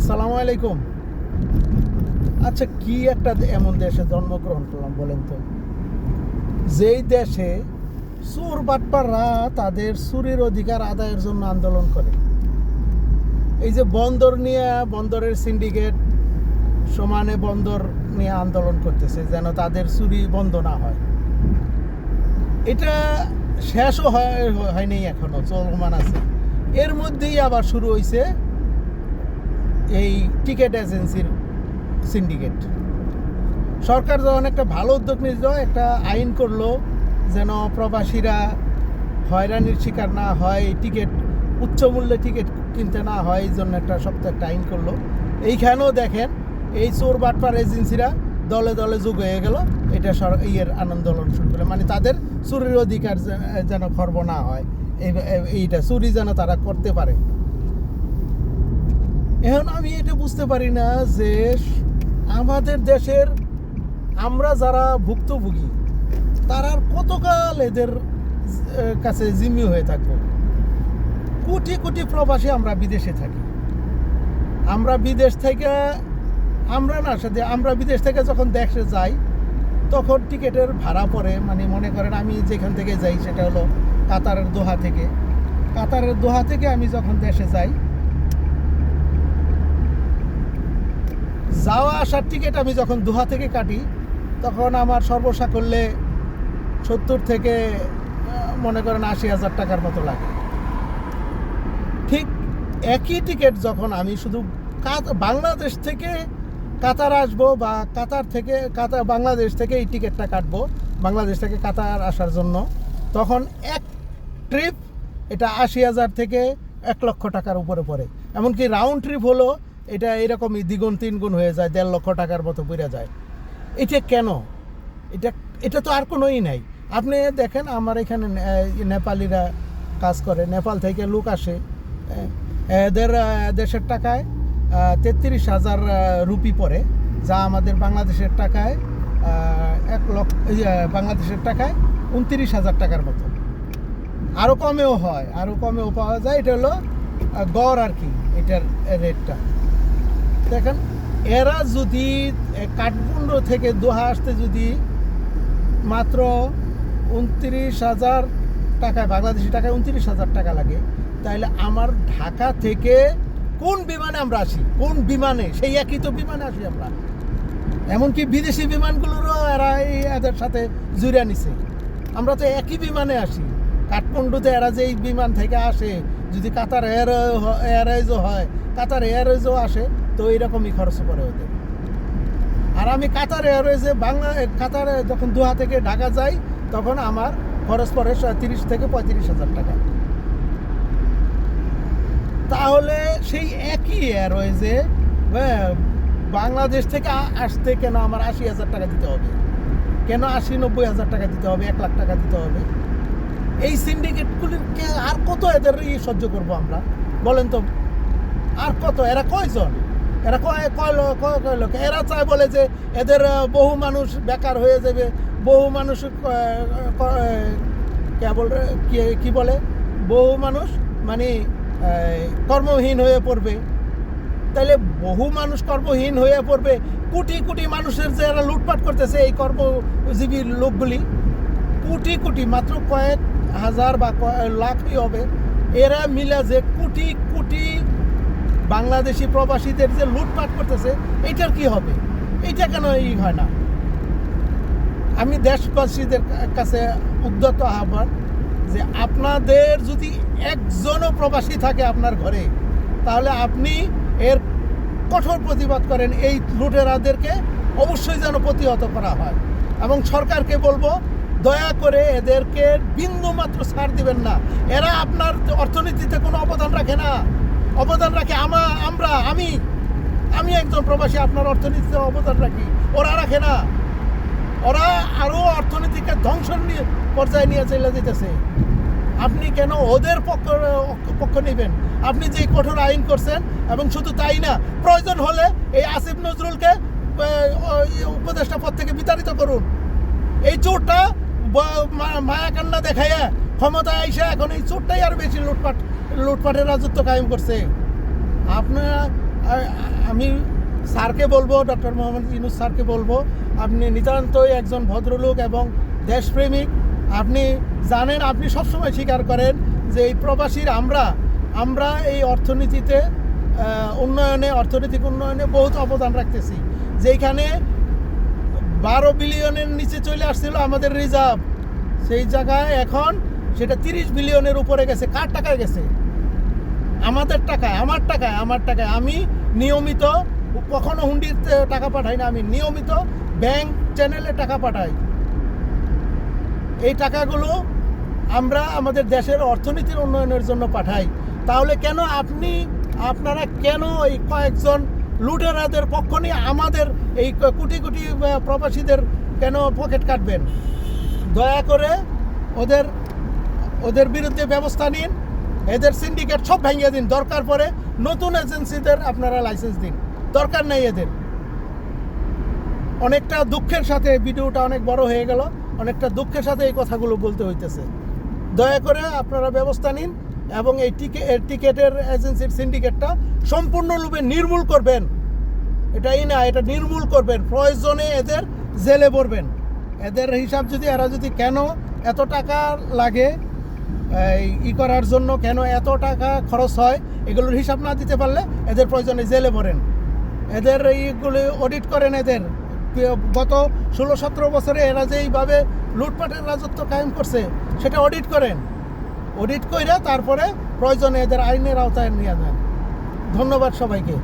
আসসালামু আলাইকুম। আচ্ছা, কি একটা এমন দেশে জন্মগ্রহণ করলাম বলেন তো, যেই দেশে চোর বাটপাররা তাদের চুরির অধিকার আদায়ের জন্য আন্দোলন করে। এই যে বন্দর নিয়ে, বন্দরের সিন্ডিকেট সমানে বন্দর নিয়ে আন্দোলন করতেছে যেন তাদের চুরি বন্ধ না হয়। এটা শেষও হয়নি, এখনো চলমান আছে। এর মধ্যেই আবার শুরু হয়েছে এই টিকিট এজেন্সির সিন্ডিকেট। সরকার যখন একটা ভালো উদ্যোগ নিল, একটা আইন করলো যেন প্রবাসীরা হয়রানির শিকার না হয়, টিকিট উচ্চ মূল্যে টিকিট কিনতে না হয়, এই জন্য একটা শক্ত একটা আইন করলো। এইখানেও দেখেন এই চোর বাটপার এজেন্সিরা দলে দলে যোগ হয়ে গেল, এটা আন্দোলন শুরু করে, মানে তাদের চুরির অধিকার যেন খর্ব না হয়, এইটা চুরি যেন তারা করতে পারে। এখন আমি এটা বুঝতে পারি না যে আমাদের দেশের আমরা যারা ভুক্তভোগী তারা আর কতকাল এদের কাছে জিম্মি হয়ে থাকবো। কোটি কোটি প্রবাসী আমরা বিদেশে থাকি। আমরা বিদেশ থেকে আমরা বিদেশ থেকে যখন দেশে যাই তখন টিকিটের ভাড়া পড়ে, মানে মনে করেন আমি যেখান থেকে যাই সেটা হলো কাতারের দোহা থেকে আমি যখন দেশে যাই, যাওয়া আসার টিকিট আমি যখন দোহা থেকে কাটি তখন আমার সর্বসাকল্যে 70 থেকে মনে করেন 80,000 টাকার মতো লাগে। ঠিক একই টিকিট যখন আমি শুধু বাংলাদেশ থেকে কাতার আসবো বা বাংলাদেশ থেকে এই টিকিটটা কাটবো বাংলাদেশ থেকে কাতার আসার জন্য, তখন এক ট্রিপ এটা 80,000 থেকে 1 লক্ষ টাকার উপরে পড়ে। এমনকি রাউন্ড ট্রিপ হলো এটা এরকমই দ্বিগুণ তিনগুণ হয়ে যায়, 1.5 লক্ষ টাকার মতো পড়ে যায়। এটা কেন? এটা তো আর কোনোই নাই। আপনি দেখেন আমার এখানে নেপালিরা কাজ করে, নেপাল থেকে লোক আসে, এদের দেশের টাকায় 33,000 রুপি পড়ে, যা আমাদের বাংলাদেশের টাকায় 29,000 টাকার মতো। আরও কমেও হয়, আরও কমেও পাওয়া যায়। এটা হলো গড় আর কি, এটার রেটটা দেখেন। এরা যদি কাঠমান্ডু থেকে দোহা আসতে যদি মাত্র 29,000 টাকায়, বাংলাদেশি টাকায় 29,000 টাকা লাগে, তাহলে আমার ঢাকা থেকে কোন বিমানে আমরা আসি, কোন বিমানে, সেই একই তো বিমানে আসি আমরা। এমনকি বিদেশি বিমানগুলোরও এদের সাথে জুড়ে নিছে। আমরা তো একই বিমানে আসি। কাঠমান্ডুতে এরা যে এই বিমান থেকে আসে, যদি কাতার এয়ারওয়েজও হয়, কাতার এয়ারওয়েজও আসে, তো এইরকমই খরচ পড়ে ওদের। আর আমি কাতার এয়ারওয়েজে কাতারে যখন দোহা থেকে ঢাকা যাই তখন আমার খরচ পড়ে 30 থেকে 35,000 টাকা। তাহলে সেই একই এয়ারওয়েজে বাংলাদেশ থেকে আসতে কেন আমার 80,000 টাকা দিতে হবে? কেন 80-90,000 টাকা দিতে হবে, 1 লাখ টাকা দিতে হবে? এই সিন্ডিকেটগুলিকে আর কত এদের সহ্য করবো আমরা বলেন তো? আর কত? এরা কয়জন? এরা কয় লোক? এরা চায় বলে যে এদের বহু মানুষ বেকার হয়ে যাবে, বহু মানুষ কি বলে, বহু মানুষ মানে কর্মহীন হয়ে পড়বে। তাইলে বহু মানুষ কর্মহীন হয়ে পড়বে, কোটি কোটি মানুষের যে এরা লুটপাট করতেছে, এই কর্মজীবী লোকগুলি কোটি কোটি, মাত্র কয়েক হাজার বা লাখই হবে, এরা মিলে যে কোটি কোটি বাংলাদেশি প্রবাসীদের যে লুটপাট করতেছে, এইটার কি হবে? এইটা কেন হয় না? আমি দেশবাসীদের কাছে উদ্যত আহ্বান যে আপনাদের যদি একজনও প্রবাসী থাকে আপনার ঘরে, তাহলে আপনি এর কঠোর প্রতিবাদ করেন। এই লুটেরাদেরকে অবশ্যই যেন প্রতিহত করা হয়, এবং সরকারকে বলবো দয়া করে এদেরকে বিন্দু মাত্র ছাড় দিবেন না। এরা আপনার অর্থনীতিতে কোনো অবদান রাখে না। অবদান রাখে আমি একজন প্রবাসী, আপনার অর্থনীতিতে অবদান রাখি, ওরা রাখে না। ওরা আরও অর্থনীতিকে ধ্বংসের পর্যায়ে নিয়ে চলে যেতেছে। আপনি কেন ওদের পক্ষ নেবেন? আপনি যে কঠোর আইন করছেন, এবং শুধু তাই না, প্রয়োজন হলে এই আসিফ নজরুলকে উপদেষ্টা পদ থেকে বিতাড়িত করুন। এই চোরটা মায়া কান্না দেখাইয়া ক্ষমতায় আইসা এখন এই চোরটাই আর বেশি লুটপাটের রাজত্ব কায়েম করছে। আপনারা আমি স্যারকে বলবো, ডক্টর মোহাম্মদ ইউনূস স্যারকে বলবো, আপনি নিতান্তই একজন ভদ্রলোক এবং দেশপ্রেমিক। আপনি জানেন, আপনি সবসময় স্বীকার করেন যে এই প্রবাসীর আমরা এই অর্থনীতিতে অর্থনৈতিক উন্নয়নে বহুত অবদান রাখতেছি। যেখানে 12 বিলিয়নের নিচে চলে আসছিল আমাদের রিজার্ভ, সেই জায়গায় এখন সেটা 30 বিলিয়নের উপরে গেছে। কার টাকায় গেছে? আমাদের টাকায়, আমার টাকায়। আমি নিয়মিত কখনো হুন্ডিতে টাকা পাঠাই না, আমি নিয়মিত ব্যাংক চ্যানেলে টাকা পাঠাই। এই টাকাগুলো আমরা আমাদের দেশের অর্থনীতির উন্নয়নের জন্য পাঠাই। তাহলে কেন আপনারা কেন এই কয়েকজন লুটেরাদের পক্ষ নিয়ে আমাদের এই কোটি কোটি প্রবাসীদের কেন পকেট কাটবেন? দয়া করে ওদের বিরুদ্ধে ব্যবস্থা নিন, এদের সিন্ডিকেট সব ভেঙে দিন। দরকার পড়ে নতুন এজেন্সিদের আপনারা লাইসেন্স দিন, দরকার নেই এদের। অনেকটা দুঃখের সাথে, ভিডিওটা অনেক বড় হয়ে গেল, অনেকটা দুঃখের সাথে এই কথাগুলো বলতে হইতেছে। দয়া করে আপনারা ব্যবস্থা নিন এবং এই টিকেটের এজেন্সির সিন্ডিকেটটা সম্পূর্ণরূপে নির্মূল করবেন। এটা নির্মূল করবেন। প্রয়োজনে এদের জেলে ভরবেন। এদের হিসাব যদি, এরা যদি কেন এত টাকা লাগে করার জন্য, কেন এত টাকা খরচ হয়, এগুলোর হিসাব না দিতে পারলে এদের প্রয়োজনে জেলে ভরেন। এদের এইগুলো অডিট করেন। এদের গত 16-17 বছরে এরা যে এইভাবে লুটপাটের রাজত্ব কায়েম করছে সেটা অডিট করেন। অডিট করে তারপরে প্রয়োজনে এদের আইনের আওতায় নিয়ে যান। ধন্যবাদ সবাইকে।